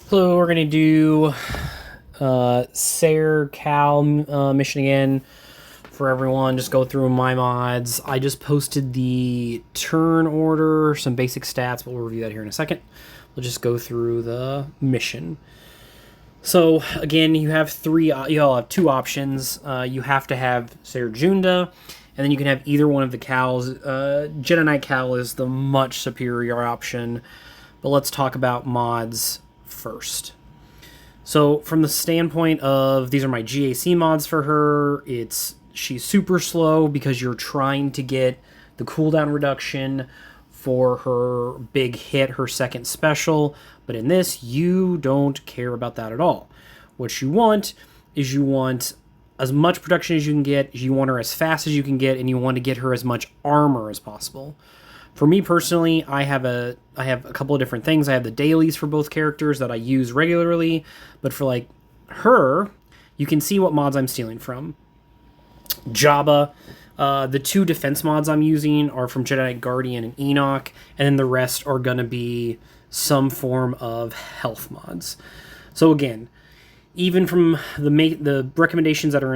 So we're gonna do Cere Cal mission again for everyone. Just go through my mods. I just posted the turn order, some basic stats, but we'll review that here in a second. We'll just go through the mission. So again, you have you'll have two options. You have to have Cere Junda, and then you can have either one of the Cals. Jedi Knight Cal is the much superior option, but let's talk about mods first. So from the standpoint of these are my GAC mods for her, she's super slow because you're trying to get the cooldown reduction for her big hit, her second special, but in this you don't care about that at all. What you want is you want as much protection as you can get, you want her as fast as you can get, and you want to get her as much armor as possible. For me personally, I have a couple of different things. I have the dailies for both characters that I use regularly, but for like her, you can see what mods I'm stealing from. Jabba, the two defense mods I'm using are from Jedi Knight Guardian and Enoch, and then the rest are gonna be some form of health mods. So again, even from the recommendations that are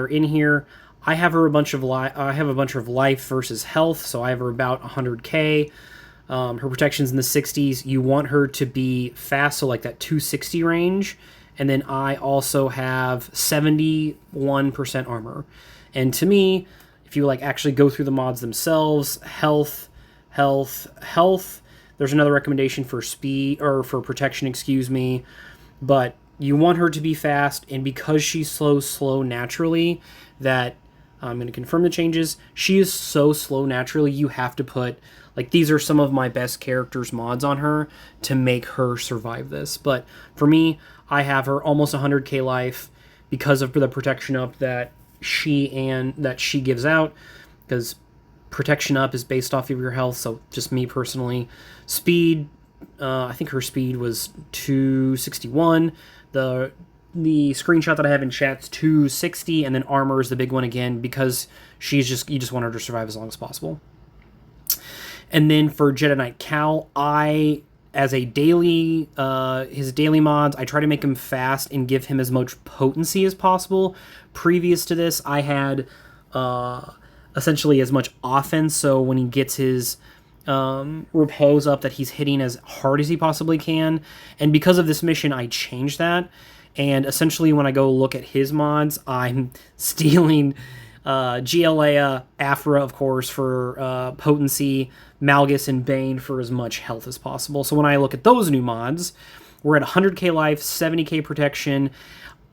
in here, I have her a bunch of life versus health, so I have her about 100k. Her protection's in the 60s. You want her to be fast, so like that 260 range. And then I also have 71% armor. And to me, if you like actually go through the mods themselves, health. There's another recommendation for speed or for protection, excuse me. But you want her to be fast, and because she's slow naturally, that I'm going to confirm the changes. She is so slow naturally, you have to put, like, these are some of my best characters mods on her to make her survive this. But for me, I have her almost 100k life because of the protection up that she gives out, because protection up is based off of your health. So just me personally, speed, I think her speed was 261. The screenshot that I have in chat's 260, and then armor is the big one again because you just want her to survive as long as possible. And then for Jedi Knight Cal, as a daily, his daily mods, I try to make him fast and give him as much potency as possible. Previous to this, I had essentially as much offense, so when he gets his repose up, that he's hitting as hard as he possibly can. And because of this mission, I changed that. And essentially, when I go look at his mods, I'm stealing Gialea, Afra, of course, for potency, Malgus, and Bane for as much health as possible. So when I look at those new mods, we're at 100k life, 70k protection,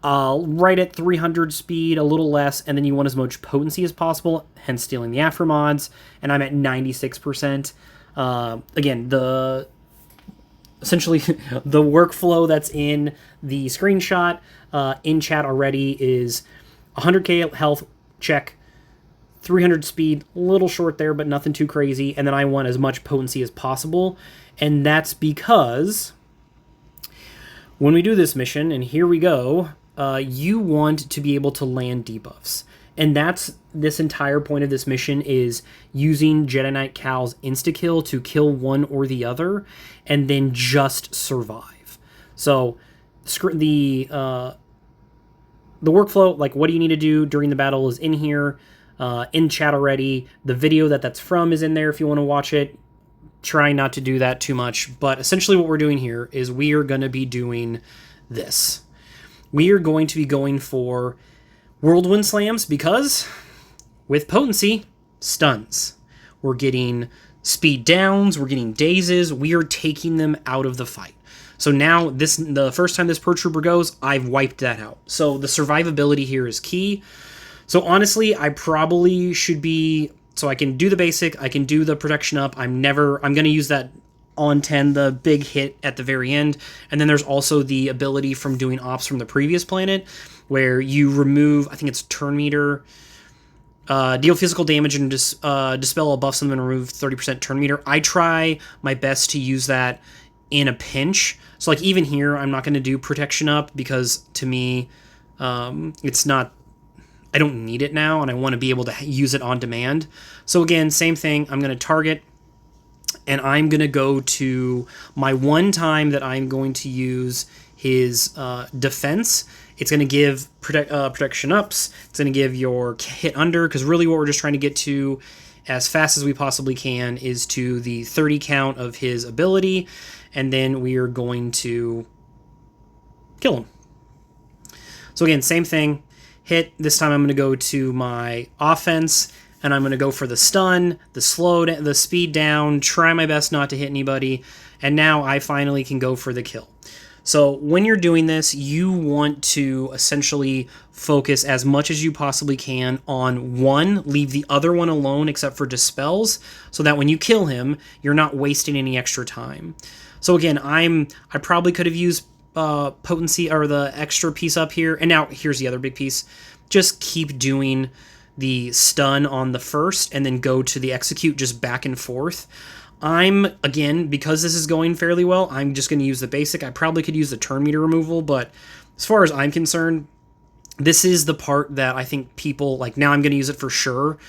right at 300 speed, a little less, and then you want as much potency as possible, hence stealing the Afra mods, and I'm at 96%. Again, essentially the workflow that's in the screenshot in chat already is 100k health, check, 300 speed, a little short there, but nothing too crazy, and then I want as much potency as possible. And that's because when we do this mission, and here we go, you want to be able to land debuffs. And that's this entire point of this mission, is using Jedi Knight Cal's insta-kill to kill one or the other, and then just survive. So the workflow, like what do you need to do during the battle, is in here, in chat already. The video that's from is in there if you want to watch it. Try not to do that too much, but essentially what we're doing here is we are going to be doing this. We are going to be going for Whirlwind Slams, because with potency, stuns. We're getting speed downs, we're getting dazes, we are taking them out of the fight. So now, the first time this Perch Trooper goes, I've wiped that out. So the survivability here is key. So honestly, I probably should be, so I can do the basic, I can do the protection up, I'm going to use that on 10, the big hit at the very end. And then there's also the ability from doing ops from the previous planet, where you remove, I think it's turn meter, deal physical damage and dispel all buffs and then remove 30% turn meter. I try my best to use that in a pinch. So like even here, I'm not going to do protection up because to me, it's not, I don't need it now, and I want to be able to use it on demand. So again, same thing, I'm going to target, And I'm going to go to my one time that I'm going to use his defense. It's going to give protection ups. It's going to give your hit under, because really what we're just trying to get to as fast as we possibly can is to the 30 count of his ability, and then we are going to kill him. So again, same thing. Hit. This time I'm going to go to my offense, and I'm going to go for the stun, the the speed down, try my best not to hit anybody, and now I finally can go for the kill. So when you're doing this, you want to essentially focus as much as you possibly can on one, leave the other one alone except for dispels, so that when you kill him, you're not wasting any extra time. So again, I probably could have used potency or the extra piece up here, and now here's the other big piece. Just keep doing the stun on the first and then go to the execute, just back and forth. Again, because this is going fairly well, I'm just going to use the basic. I probably could use the turn meter removal, but as far as I'm concerned, this is the part that I think people, like, now I'm going to use it for sure.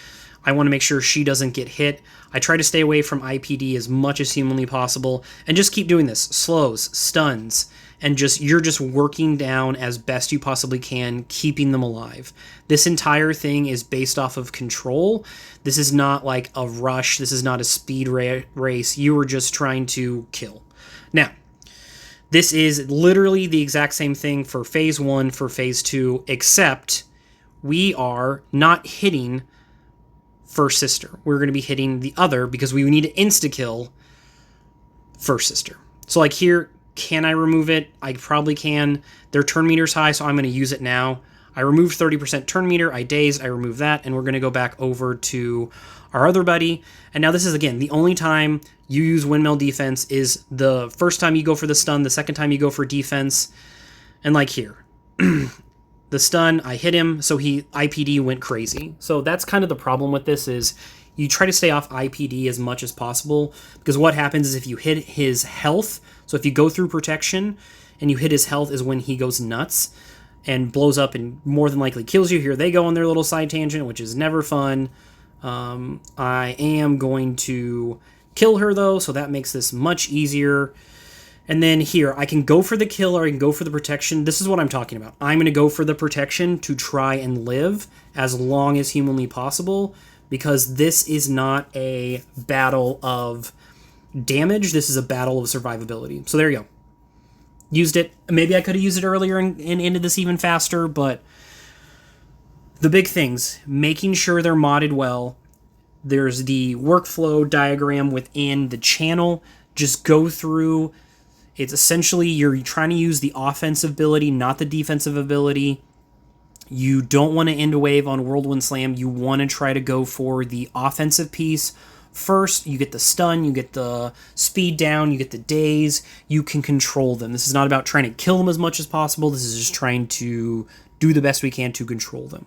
I want to make sure she doesn't get hit. I try to stay away from IPD as much as humanly possible, and just keep doing this. Slows, stuns, and you're just working down as best you possibly can, keeping them alive. This entire thing is based off of control. This is not like a rush. This is not a speed race. You are just trying to kill. Now, this is literally the exact same thing for phase 1, for phase 2, except we are not hitting first sister. We're going to be hitting the other, because we need to insta-kill first sister. So like here, can I remove it? I probably can. Their turn meter's high, so I'm going to use it now. I removed 30% turn meter. I dazed. I removed that, and we're going to go back over to our other buddy. And now this is, again, the only time you use windmill defense is the first time you go for the stun, the second time you go for defense. And like here, the stun, I hit him, so IPD went crazy. So that's kind of the problem with this, is you try to stay off IPD as much as possible, because what happens is if you hit his health, so if you go through protection and you hit his health, is when he goes nuts and blows up and more than likely kills you. Here they go on their little side tangent, which is never fun. I am going to kill her though, so that makes this much easier. And then here, I can go for the kill or I can go for the protection. This is what I'm talking about. I'm going to go for the protection to try and live as long as humanly possible, because this is not a battle of damage. This is a battle of survivability. So there you go. Used it. Maybe I could have used it earlier and ended this even faster, but the big things, making sure they're modded well. There's the workflow diagram within the channel. Just go through. It's essentially you're trying to use the offensive ability, not the defensive ability. You don't want to end a wave on Whirlwind Slam. You want to try to go for the offensive piece first. You get the stun, you get the speed down, you get the daze. You can control them. This is not about trying to kill them as much as possible. This is just trying to do the best we can to control them.